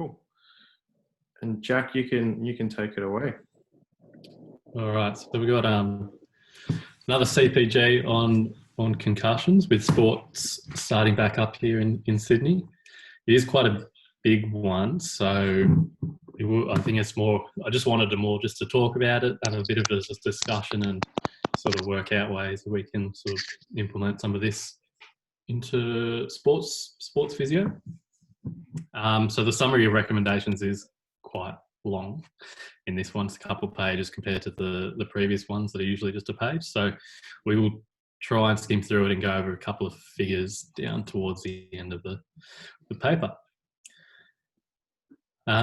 Cool. And Jack, you can take it away. All right, so we've got another CPG on concussions, with sports starting back up here in Sydney. It is quite a big one, so I think it's more. I just wanted just to talk about it, have a bit of a discussion, and sort of work out ways that we can sort of implement some of this into sports physio. So the summary of recommendations is quite long. In this one, it's a couple of pages compared to the previous ones that are usually just a page. So we will try and skim through it and go over a couple of figures down towards the end of the paper.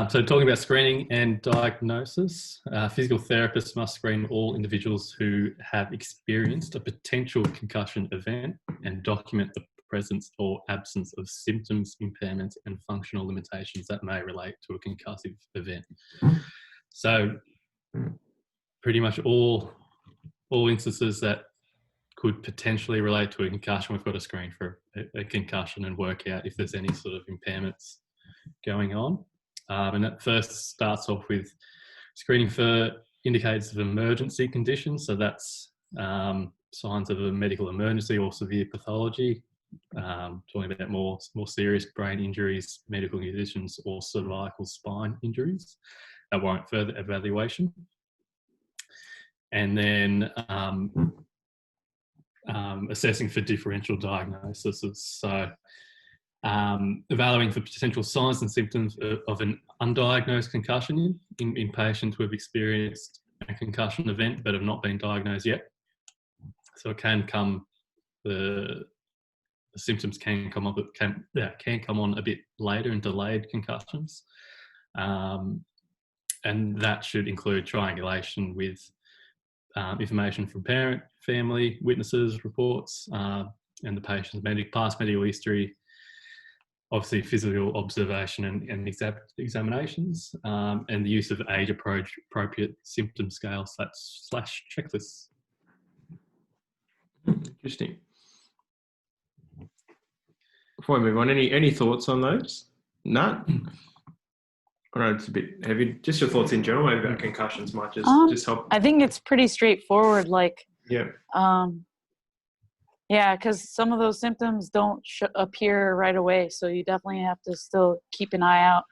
So talking about screening and diagnosis, physical therapists must screen all individuals who have experienced a potential concussion event and document the presence or absence of symptoms, impairments, and functional limitations that may relate to a concussive event. So pretty much all instances that could potentially relate to a concussion, we've got to screen for a concussion and work out if there's any sort of impairments going on. And that first starts off with screening for indicators of emergency conditions. So that's signs of a medical emergency or severe pathology. Talking about more serious brain injuries, medical conditions, or cervical spine injuries that warrant further evaluation. And then assessing for differential diagnosis. So evaluating for potential signs and symptoms of an undiagnosed concussion in patients who have experienced a concussion event but have not been diagnosed yet. So it can come, the symptoms can come on a bit later in delayed concussions. And that should include triangulation with information from parent, family, witnesses, reports, and the patient's past medical history, obviously physical observation and examinations, and the use of age-appropriate symptom scales / checklists. Interesting. Before we move on, any thoughts on those? None? I know it's a bit heavy. Just your thoughts in general, maybe about concussions might just help. I think it's pretty straightforward. Yeah. Yeah, because some of those symptoms don't appear right away, so you definitely have to still keep an eye out.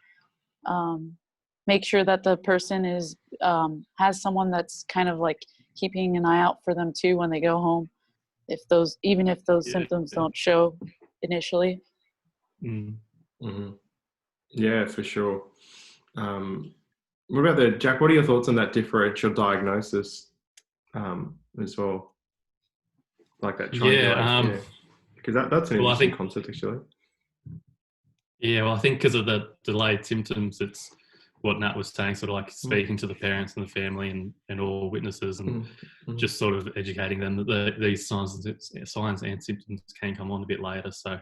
Make sure that the person has someone that's kind of like keeping an eye out for them too when they go home, even if those symptoms don't show initially. Mm-hmm. Yeah, for sure. What about Jack? What are your thoughts on that differential diagnosis as well? Like that triangulation, because that's an interesting concept actually. Yeah, well, I think because of the delayed symptoms, it's what Nat was saying, sort of like speaking to the parents and the family and all witnesses, and just sort of educating them that these signs and symptoms can come on a bit later. So,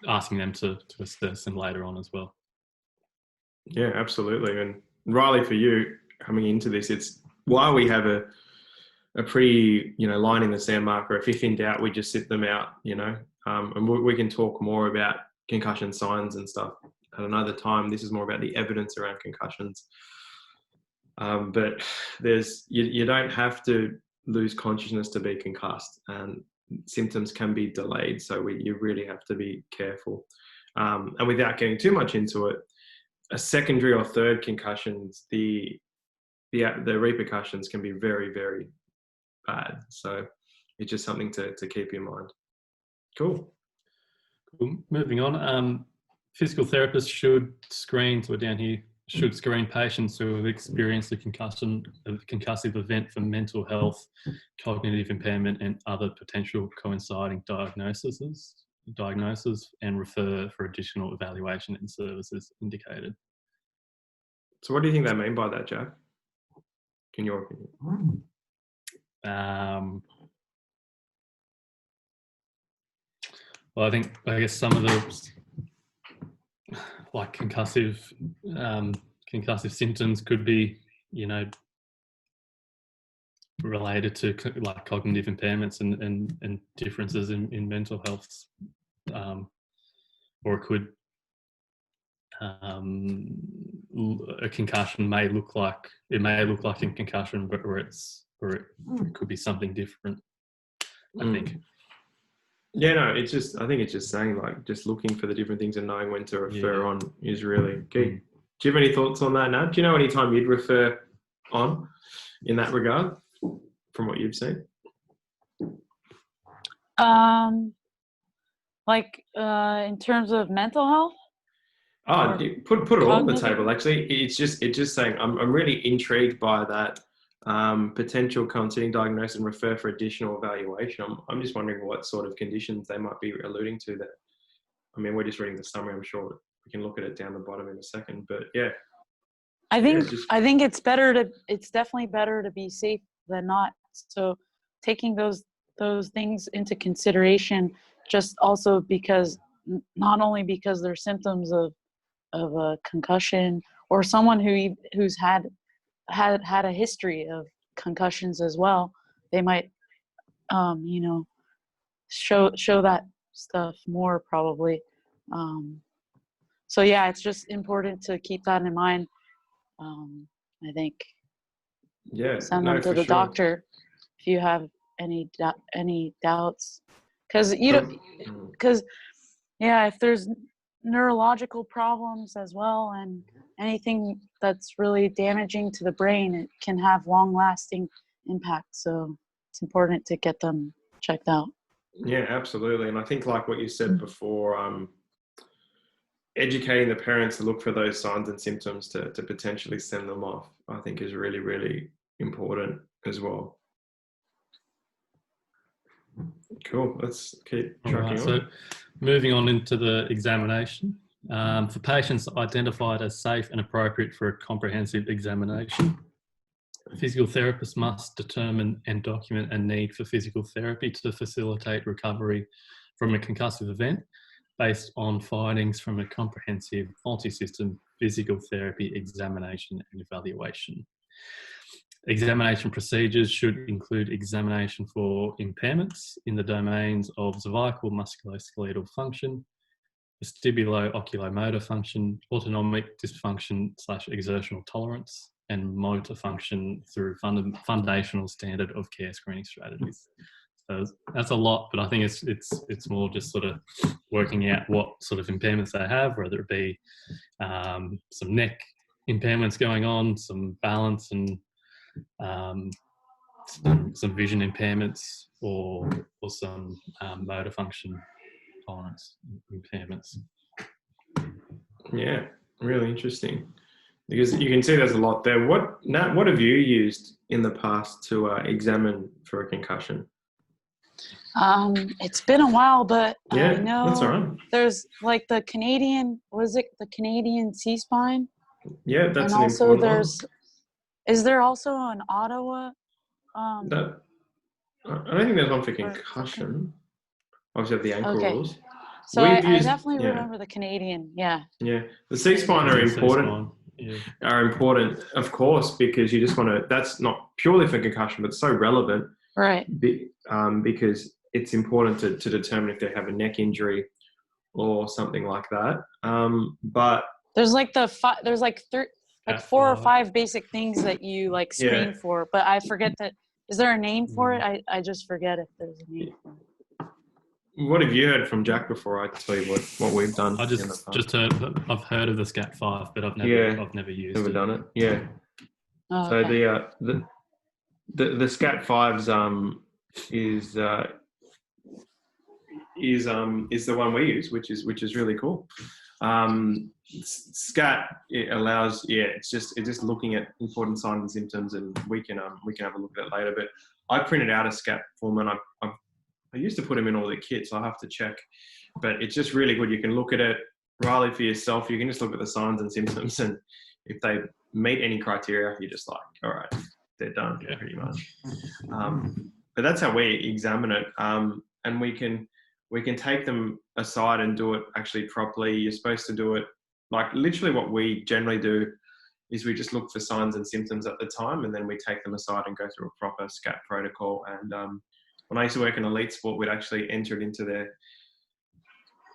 asking them to assess them later on as well. Yeah, absolutely. And Riley, for you coming into this, it's why we have a pretty, line in the sand marker. If in doubt, we just sit them out, and we can talk more about concussion signs and stuff at another time. This is more about the evidence around concussions. But you don't have to lose consciousness to be concussed, and symptoms can be delayed. So you really have to be careful. And without getting too much into it, a secondary or third concussions, the repercussions can be very, very bad. So it's just something to keep in mind. Cool. Moving on, physical therapists should screen, so we're down here, should screen patients who have experienced a concussive event for mental health, cognitive impairment, and other potential coinciding diagnoses, and refer for additional evaluation and services indicated. So what do you think they mean by that, Jack? In your opinion? Well, I guess some of the like concussive symptoms could be, related to like cognitive impairments and differences in mental health or it could a concussion may look like a concussion, but it could be something different. I think. Yeah, no, I think it's just saying, like, just looking for the different things and knowing when to refer on is really key. Do you have any thoughts on that, Nat? Do you know any time you'd refer on in that regard from what you've seen? In terms of mental health? Oh, put it all on the table. Actually, it's just saying I'm really intrigued by that potential counselling diagnosis and refer for additional evaluation. I'm just wondering what sort of conditions they might be alluding to there. I mean, we're just reading the summary. I'm sure we can look at it down the bottom in a second. But yeah, I think it's definitely better to be safe than not. So taking those things into consideration, just also because not only because they're symptoms of a concussion, or someone who's had a history of concussions as well, they might show that stuff more probably. So yeah, it's just important to keep that in mind. I think send them to the doctor if you have any doubts, because if there's neurological problems as well, and anything that's really damaging to the brain, it can have long-lasting impact. So it's important to get them checked out. Yeah, absolutely. And I think, like what you said before, educating the parents to look for those signs and symptoms to potentially send them off, I think is really, really important as well. Cool. Let's keep trucking on. So moving on into the examination. For patients identified as safe and appropriate for a comprehensive examination, a physical therapist must determine and document a need for physical therapy to facilitate recovery from a concussive event based on findings from a comprehensive multi-system physical therapy examination and evaluation. Examination procedures should include examination for impairments in the domains of cervical musculoskeletal function, vestibulo-oculomotor function, autonomic dysfunction / exertional tolerance, and motor function through foundational standard of care screening strategies. So that's a lot, but I think it's more just sort of working out what sort of impairments they have, whether it be some neck impairments going on, some balance and some vision impairments, or some motor function tolerance impairments. Yeah, really interesting, because you can see there's a lot there. Nat, what have you used in the past to examine for a concussion? It's been a while, but yeah, I know that's all right. There's like the Canadian C-spine? Yeah, that's and an also important is there also an Ottawa? I don't think there's one for concussion. Obviously, have the ankle rules. So I definitely remember the Canadian. Yeah. Yeah, the C-spine are important. Are important, of course, because you just want to. That's not purely for concussion, but it's so relevant. Right. Because it's important to determine if they have a neck injury or something like that. But there's like four or five basic things that you like screen for, but I forget that. Is there a name for it? I just forget if there's a name for it. What have you heard from Jack before I tell you what we've done? I've heard of the SCAT5, but I've never used it. Never done it. Yeah. Oh, so okay. the SCAT5s is the one we use, which is really cool. SCAT, it allows, it's just looking at important signs and symptoms, and we can have a look at it later. But I printed out a SCAT form, and I used to put them in all the kits. I'll have to check, but it's just really good. You can look at it, Riley, for yourself. You can just look at the signs and symptoms, and if they meet any criteria, you're just like, all right, they're done, pretty much. But that's how we examine it, and we can take them aside and do it actually properly. You're supposed to do it like literally what we generally do is we just look for signs and symptoms at the time, and then we take them aside and go through a proper SCAT protocol. And when I used to work in elite sport, we'd actually enter it into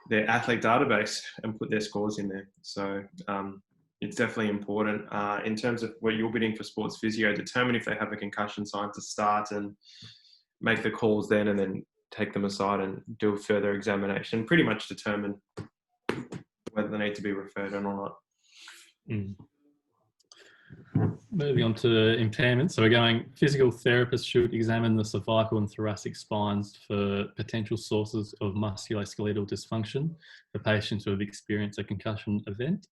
their athlete database and put their scores in there. So it's definitely important. In terms of what you're bidding for sports physio, determine if they have a concussion sign to start and make the calls then, and then take them aside and do a further examination. Pretty much determine whether they need to be referred on or not. Moving on to impairments. So we're going, physical therapists should examine the cervical and thoracic spines for potential sources of musculoskeletal dysfunction for patients who have experienced a concussion event,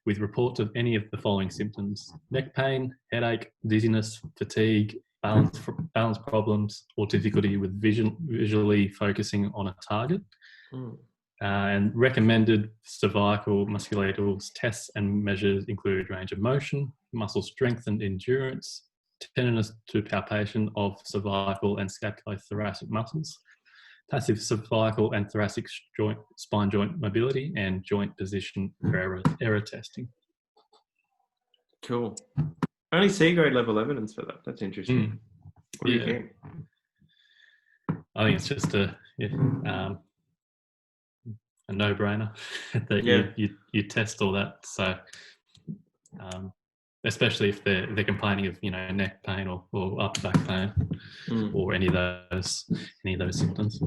with reports of any of the following symptoms: neck pain, headache, dizziness, fatigue, balance problems, or difficulty with visually focusing on a target. And recommended cervical musculoskeletal tests and measures include range of motion, muscle strength and endurance, tenderness to palpation of cervical and scapulothoracic muscles, passive cervical and thoracic spine joint mobility, and joint position error testing. Cool. Only C-grade level evidence for that. That's interesting. What do you think? I think it's just a no-brainer that you test all that. So, especially if they're complaining of neck pain or upper back pain or any of those symptoms.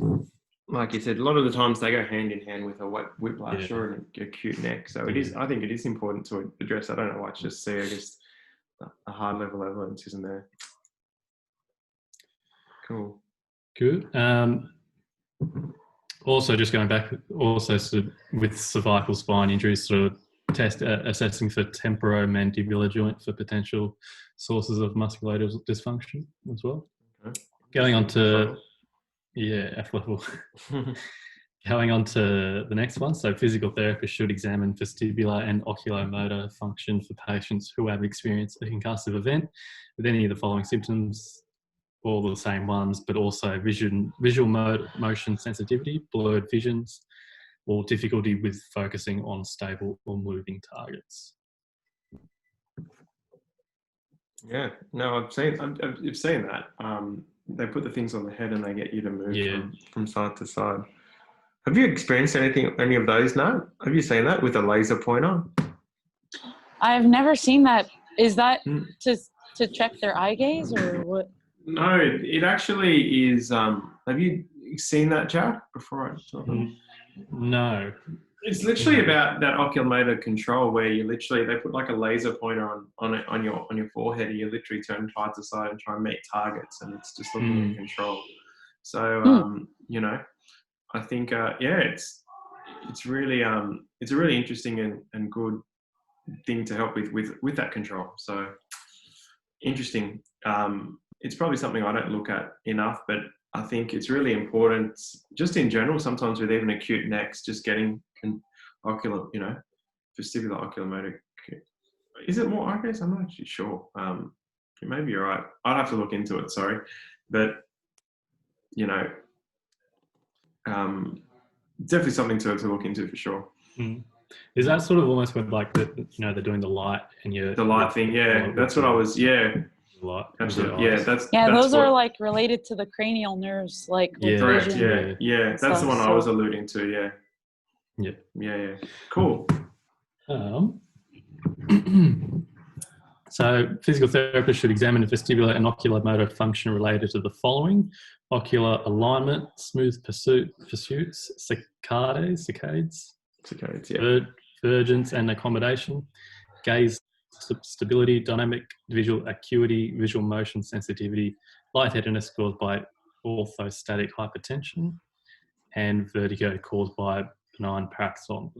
Like you said, a lot of the times they go hand in hand with a whiplash or an acute neck. So it is. I think it is important to address. I don't know why it's just C. I guess a hard level evidence isn't there. Cool. Good. Also, just going back, with cervical spine injuries, sort of assessing for temporomandibular joint for potential sources of musculoskeletal dysfunction as well. Okay. Going on to F level. Going on to the next one. So physical therapists should examine vestibular and oculomotor function for patients who have experienced a concussive event with any of the following symptoms. All the same ones, but also visual motion sensitivity, blurred visions, or difficulty with focusing on stable or moving targets. Yeah, no, I've seen that. They put the things on the head and they get you to move from side to side. Have you experienced any of those now? Have you seen that with a laser pointer? I've never seen that. Is that to check their eye gaze or what? No, it actually is. Have you seen that, Jared, before I talk? No. It's literally about that oculomotor control where they put like a laser pointer on your forehead, and you literally turn side to side and try and meet targets, and it's just looking at control. So I think it's really it's a really interesting and good thing to help with that control. So interesting. It's probably something I don't look at enough, but I think it's really important just in general, sometimes with even acute necks, just getting vestibular oculomotor. Is it more eye gaze? I'm not actually sure. Maybe you're right. I'd have to look into it, sorry. But, definitely something to look into for sure. Is that sort of almost when they're doing the light and the light thing? Yeah, that's what I was. Yeah. Absolutely. Yeah, that's those are like related to the cranial nerves, like with correct. vision. Yeah. That's the one I was alluding to. Yeah. Cool. So physical therapists should examine vestibular and oculomotor function related to the following: ocular alignment, smooth pursuits, saccades, divergence and accommodation, gaze stability, dynamic visual acuity, visual motion sensitivity, lightheadedness caused by orthostatic hypertension, and vertigo caused by benign paraxon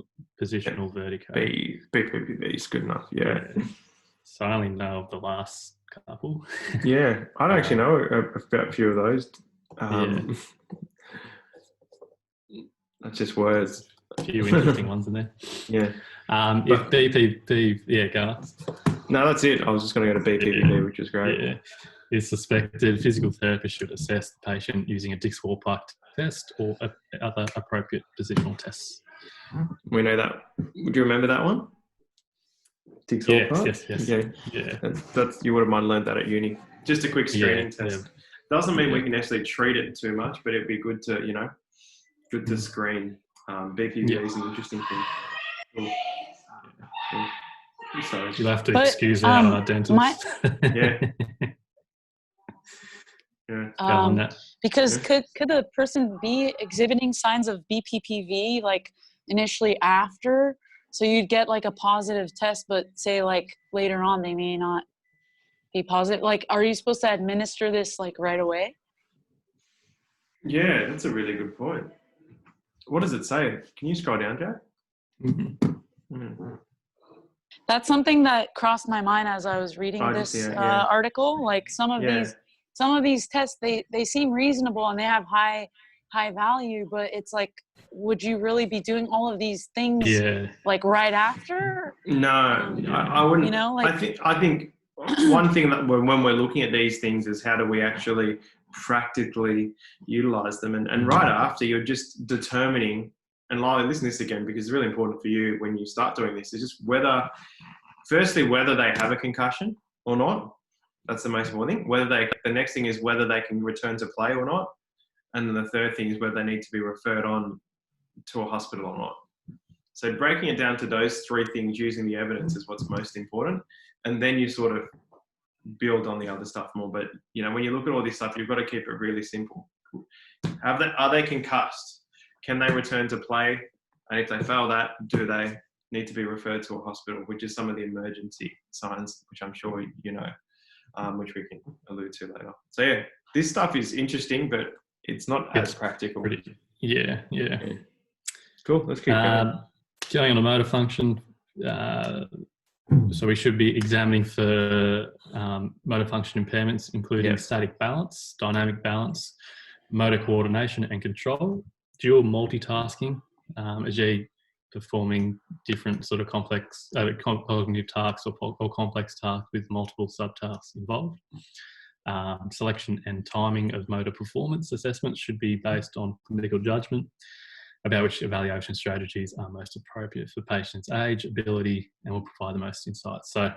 positional vertigo. BPPV is good enough. Yeah. So I only know of the last couple. Yeah, I don't actually know about a few of those. That's just words. A few interesting ones in there. Yeah. If BPP, go on. No, that's it. I was just going to go to BPPV, which is great. Yeah. Is suspected, physical therapist should assess the patient using a Dix-Hallpike test or other appropriate positional tests. We know that. Would you remember that one? Yes. Yeah. That's you would have learned that at uni. Just a quick screening test. Doesn't mean we can actually treat it too much, but it'd be good to, good to screen. BPV is an interesting thing. Cool. Yeah. Cool. Sorry. You'll have to But, excuse our dentist. Yeah. Yeah. Go on that. Because Yeah. could the person be exhibiting signs of BPPV like initially after? So you'd get like a positive test, but say like later on they may not be positive. Like, are you supposed to administer this like right away? Yeah, that's a really good point. What does it say? Can you scroll down, Jack? Mm-hmm. That's something that crossed my mind as I was reading this article. Like some of these tests, they seem reasonable and they have high value, but it's like, would you really be doing all of these things like right after? No, I wouldn't. You know, like I think one thing that when we're looking at these things is how do we actually practically utilize them, and right after you're just determining. And Lila, listen to this again because it's really important for you when you start doing this. Is just whether they have a concussion or not. That's the most important thing. The next thing is whether they can return to play or not, and then the third thing is whether they need to be referred on to a hospital or not. So breaking it down to those three things using the evidence is what's most important, and then you sort of build on the other stuff more. But when you look at all this stuff, you've got to keep it really simple. Are they concussed? Can they return to play? And if they fail that, do they need to be referred to a hospital, which is some of the emergency signs, which I'm sure you know, which we can allude to later. So yeah, this stuff is interesting, but it's not as practical. Yeah. Cool, let's keep going. Going on to motor function, so we should be examining for motor function impairments, including static balance, dynamic balance, motor coordination and control, dual multitasking, e.g. performing different sort of complex cognitive tasks or complex tasks with multiple subtasks involved. Selection and timing of motor performance assessments should be based on clinical judgment about which evaluation strategies are most appropriate for patient's age, ability, and will provide the most insights. So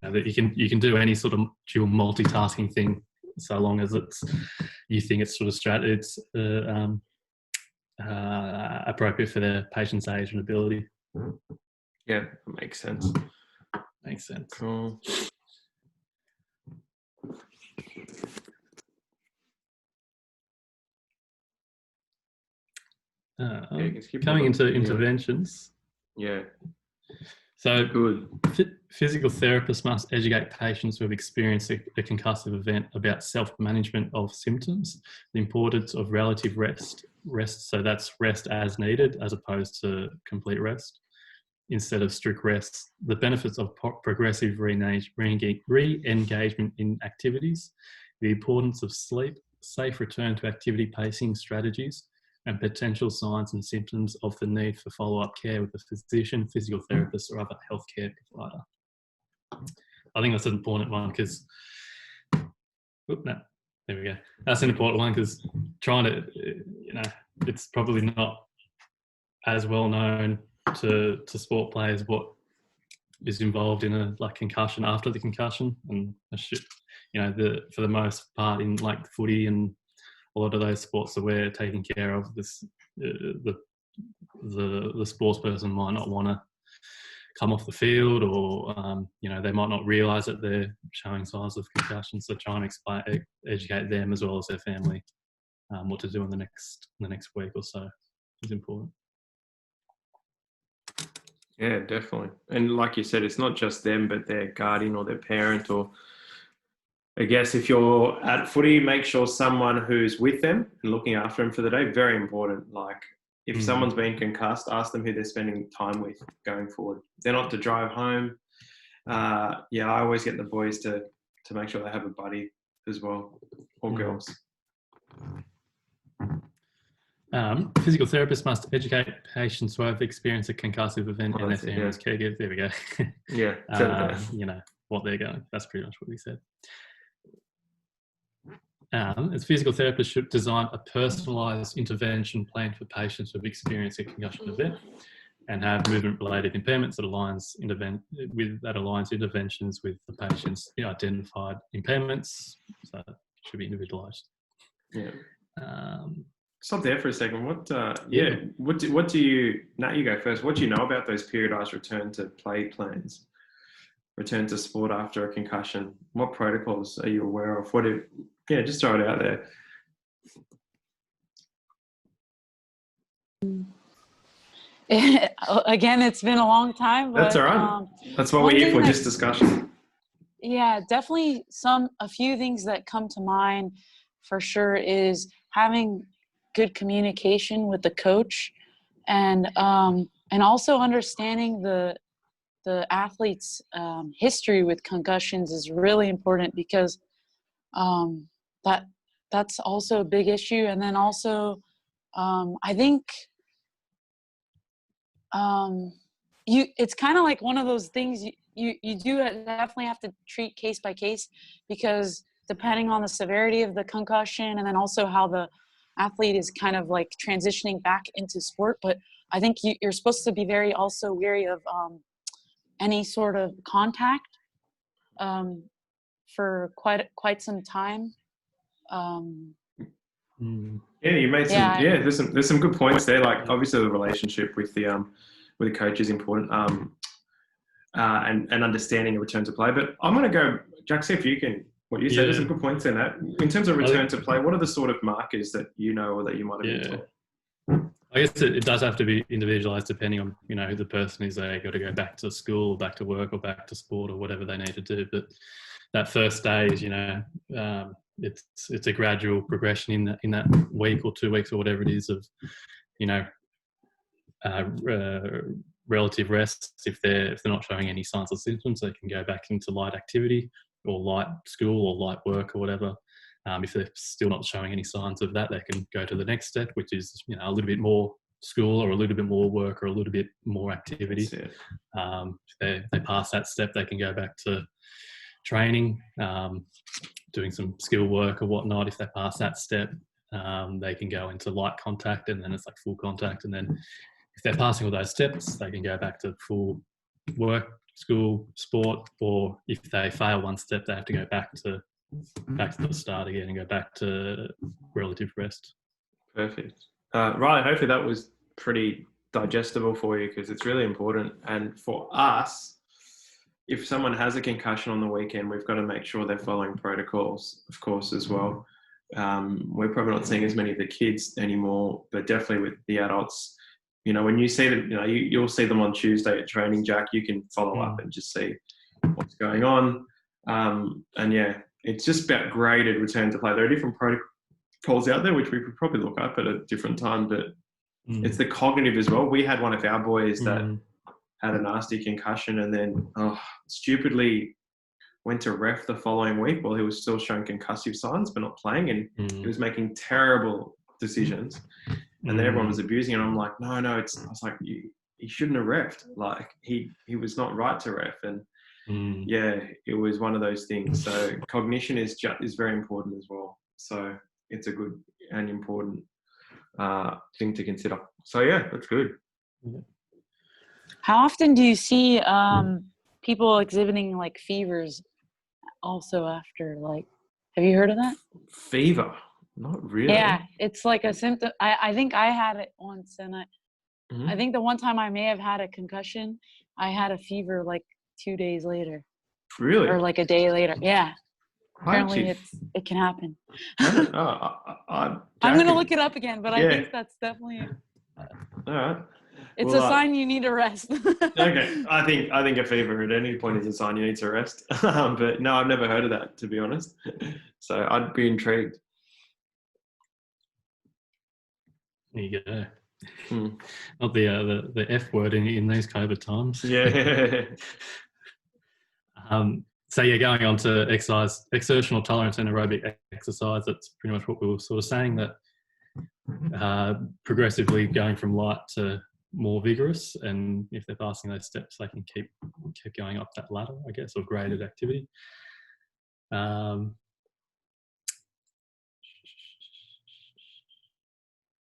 that you can do any sort of dual multitasking thing so long as you think it's sort of appropriate for the patient's age and ability. Yeah, that makes sense. Cool. Coming into interventions. Yeah. So good. Physical therapists must educate patients who have experienced a concussive event about self-management of symptoms, the importance of relative rest, so that's rest as needed as opposed to complete rest instead of strict rest, the benefits of progressive re-engagement in activities, the importance of sleep, safe return to activity pacing strategies, and potential signs and symptoms of the need for follow-up care with a physician, physical therapist, or other healthcare provider. I think that's an important one because, there we go. That's an important one because trying to, it's probably not as well known to sport players what is involved in a concussion after the concussion, and for the most part in footy and a lot of those sports that we're taking care of, the sports person might not want to come off the field, or they might not realise that they're showing signs of concussion. So try and educate them as well as their family what to do in the next week or so is important. Yeah, definitely. And like you said, it's not just them, but their guardian or their parent, or I guess if you're at footy, make sure someone who's with them and looking after them for the day, very important. If someone's been concussed, ask them who they're spending time with going forward. They're not to drive home. I always get the boys to make sure they have a buddy as well, or girls. Physical therapists must educate patients who have experienced a concussive event and their families, caregivers. There we go. Yeah. What they're going. That's pretty much what we said. As physical therapists should design a personalised intervention plan for patients who have experienced a concussion event and have movement-related impairments that aligns interventions with the patient's identified impairments. So it should be individualised. Yeah. stop there for a second. Yeah. What do you, now you go first. What do you know about those periodized return to play plans? Return to sport after a concussion. What protocols are you aware of? Just throw it out there. Again, it's been a long time, but That's all right. That's what one we're here thing for, that, just discussion. yeah, definitely a few things that come to mind for sure is having good communication with the coach, and also understanding the athlete's history with concussions is really important, because um, that that's also a big issue. And then also, I think it's kind of like one of those things you do definitely have to treat case by case, because depending on the severity of the concussion, and then also how the athlete is kind of like transitioning back into sport. But I think you're supposed to be very also wary of any sort of contact for quite some time. Yeah, you made some. Yeah, Yeah, there's some good points there. Like obviously the relationship with the coach is important, and understanding a return to play. But I'm going to go, Jack. See if you can. What you said, there's some good points in that. In terms of return to play, what are the sort of markers that you know or that you might have been taught? I guess it does have to be individualized depending on, who the person is. They got to go back to school, back to work, or back to sport, or whatever they need to do. But that first stage, it's a gradual progression in that week or 2 weeks or whatever it is of, relative rest. If they're not showing any signs or symptoms, they can go back into light activity or light school or light work or whatever. If they're still not showing any signs of that, they can go to the next step, which is a little bit more school or a little bit more work or a little bit more activity. If they pass that step, they can go back to training, doing some skill work or whatnot. If they pass that step, they can go into light contact, and then it's like full contact. And then if they're passing all those steps, they can go back to full work, school, sport. Or if they fail one step, they have to go back to the start again and go back to relative rest. Perfect. Right. Hopefully that was pretty digestible for you, because it's really important. And for us, if someone has a concussion on the weekend, we've got to make sure they're following protocols, of course, as well. We're probably not seeing as many of the kids anymore, but definitely with the adults. When you see them, you'll see them on Tuesday at training, Jack. You can follow up and just see what's going on. And yeah, it's just about graded return to play. There are different protocols out there, which we could probably look up at a different time, but it's the cognitive as well. We had one of our boys that had a nasty concussion and then stupidly went to ref the following week while he was still showing concussive signs but not playing, and he was making terrible decisions, and then everyone was abusing it. And I'm like, no, I was like, he shouldn't have refed. Like he was not right to ref. And yeah, it was one of those things. So cognition is very important as well. So it's a good and important thing to consider. So yeah, that's good. How often do you see people exhibiting like fevers also after, like, have you heard of that? Fever? Not really. Yeah, it's like a symptom. I think I had it once, and I think the one time I may have had a concussion, I had a fever like 2 days later. Really? Or like a day later. Yeah. Apparently it can happen. I'm going to look it up again, but I think that's definitely... All right. It's a sign you need to rest. Okay. I think a fever at any point is a sign you need to rest. But no, I've never heard of that, to be honest. So I'd be intrigued. There you go. Not the F word in these COVID times. Yeah. So yeah, going on to exercise, exertional tolerance and aerobic exercise, that's pretty much what we were sort of saying, that progressively going from light to more vigorous, and if they're passing those steps, they can keep going up that ladder, I guess, of graded activity.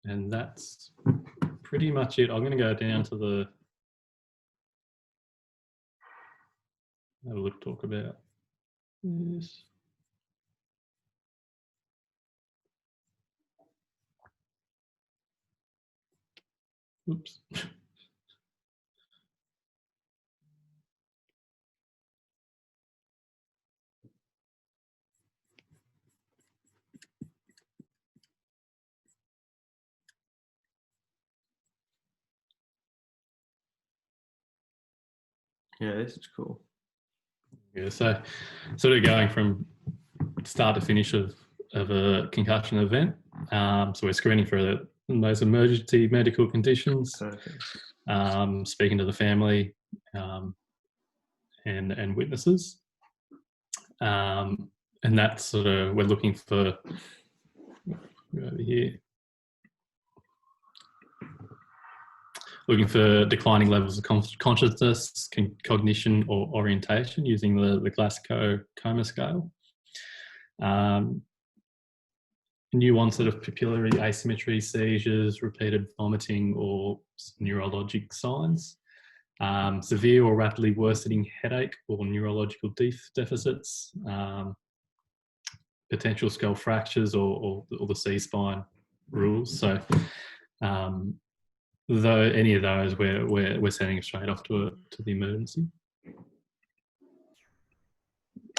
And that's pretty much it. I'm going to go down to have a look, talk about this. Oops. Yeah, this is cool. Yeah, so sort of going from start to finish of a concussion event. So we're screening for those emergency medical conditions, speaking to the family and witnesses. And that's sort of, we're looking for, over here, looking for declining levels of consciousness, cognition, or orientation using the Glasgow Coma Scale. New onset of pupillary asymmetry, seizures, repeated vomiting, or neurologic signs. Severe or rapidly worsening headache or neurological deficits. Potential skull fractures or the C-spine rules. So though any of those, we're sending it straight off to the emergency.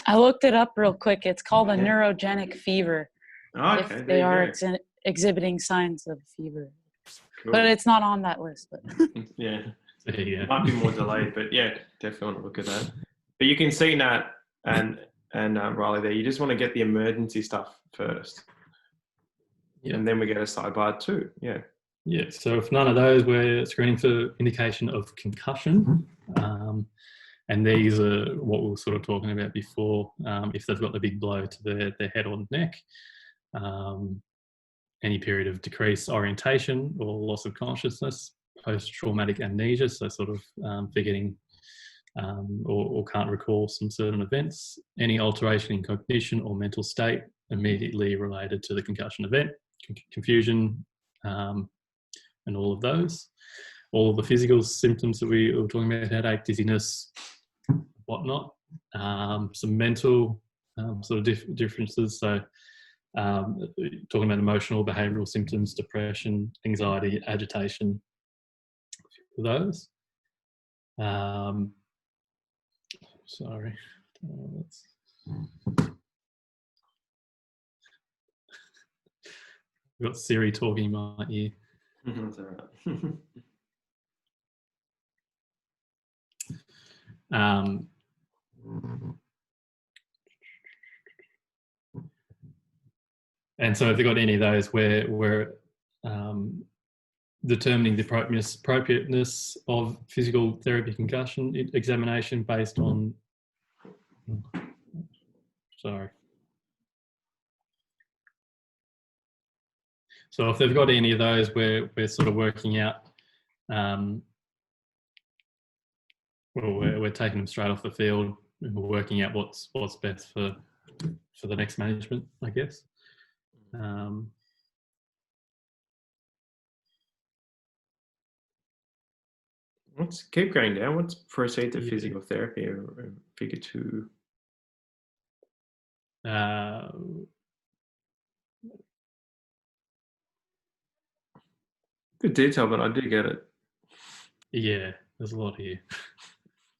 I looked it up real quick. It's called a neurogenic fever. Okay, if they are exhibiting signs of fever. Cool. But it's not on that list. But yeah. Yeah. Might be more delayed, but yeah, definitely want to look at that. But you can see Nat and Riley there, you just want to get the emergency stuff first. Yeah. And then we get a sidebar too. Yeah. Yeah, so if none of those, we're screening for indication of concussion. And these are what we were sort of talking about before. If they've got the big blow to their head or neck, any period of decreased orientation or loss of consciousness, post-traumatic amnesia, so sort of forgetting or can't recall some certain events, any alteration in cognition or mental state immediately related to the concussion event, confusion, and all of those. All of the physical symptoms that we were talking about, headache, dizziness, whatnot. Some mental sort of differences. So talking about emotional, behavioural symptoms, depression, anxiety, agitation, for those. Sorry. We've got Siri talking in my ear. That's all right. And so if they've got any of those, we're determining the appropriateness of physical therapy concussion examination based on, sorry. So if they've got any of those, we're sort of working out, well, we're taking them straight off the field and we're working out what's best for the next management, I guess. Let's keep going down. Let's proceed to physical therapy, figure 2. Good detail, but I do get it. Yeah, there's a lot here.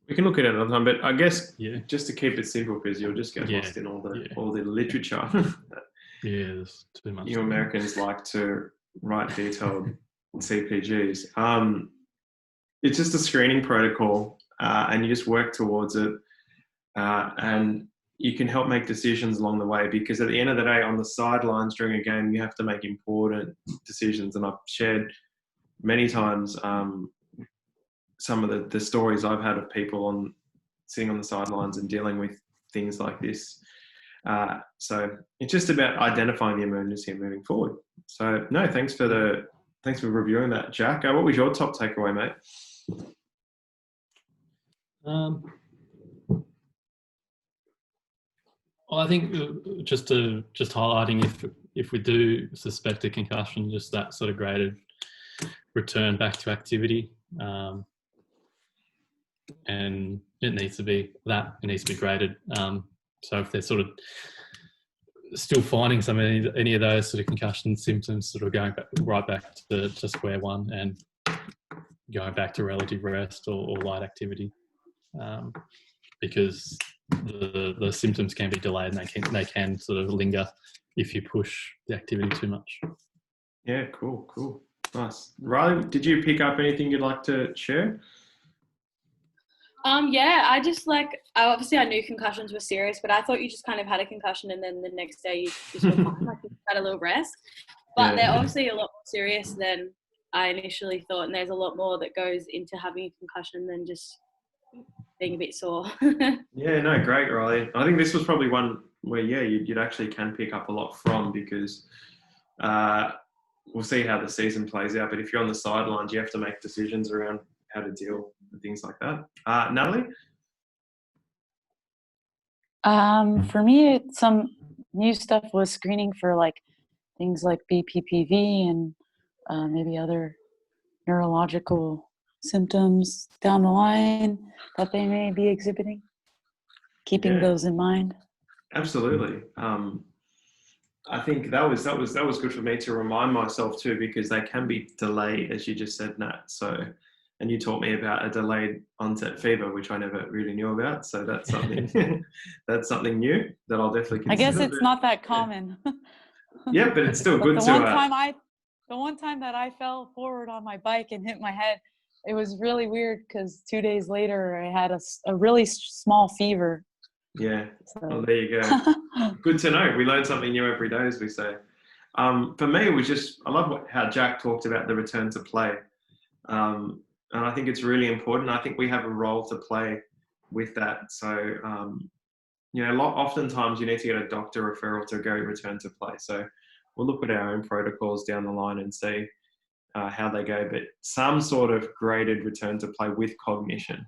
We can look at it another time, but I guess Yeah, just to keep it simple, because you'll just get lost in all the literature. Yeah, there's too much. You Americans like to write detailed CPGs. It's just a screening protocol, and you just work towards it, and you can help make decisions along the way, because at the end of the day, on the sidelines during a game, you have to make important decisions. And I've shared many times some of the stories I've had of people sitting on the sidelines and dealing with things like this. So it's just about identifying the emergency and moving forward. So no, thanks for reviewing that, Jack. What was your top takeaway, mate? Well, I think just highlighting if we do suspect a concussion, just that sort of graded return back to activity, and it needs to be graded. So if they're sort of still finding any of those sort of concussion symptoms, sort of going right back to square one, and going back to relative rest or light activity, because the symptoms can be delayed and they can sort of linger if you push the activity too much. Yeah, cool. Nice. Riley, did you pick up anything you'd like to share? Yeah, I just obviously I knew concussions were serious, but I thought you just kind of had a concussion and then the next day you just were fine, like you had a little rest. But they're obviously a lot more serious than I initially thought, and there's a lot more that goes into having a concussion than just being a bit sore. Yeah, no, great, Riley. I think this was probably one where, you'd actually can pick up a lot from, because we'll see how the season plays out. But if you're on the sidelines, you have to make decisions around how to deal with things like that. Natalie? For me, some new stuff was screening for like things like BPPV and maybe other neurological symptoms down the line that they may be exhibiting. Keeping those in mind. Absolutely. I think that was good for me to remind myself too, because they can be delayed, as you just said, Nat. So, and you taught me about a delayed onset fever, which I never really knew about. So that's something that's something new that I'll definitely consider. I guess it's not that common. Yeah, but it's still good the to. one time that I fell forward on my bike and hit my head, it was really weird because 2 days later I had a really small fever. Yeah. So. Well, there you go. Good to know. We learn something new every day, as we say. For me, it was just, I love how Jack talked about the return to play. And I think it's really important. I think we have a role to play with that. So, oftentimes you need to get a doctor referral to go return to play. So we'll look at our own protocols down the line and see how they go. But some sort of graded return to play with cognition.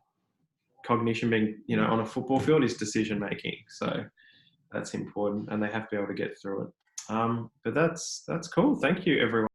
Cognition being, on a football field is decision making. So that's important, and they have to be able to get through it. But that's cool. Thank you, everyone.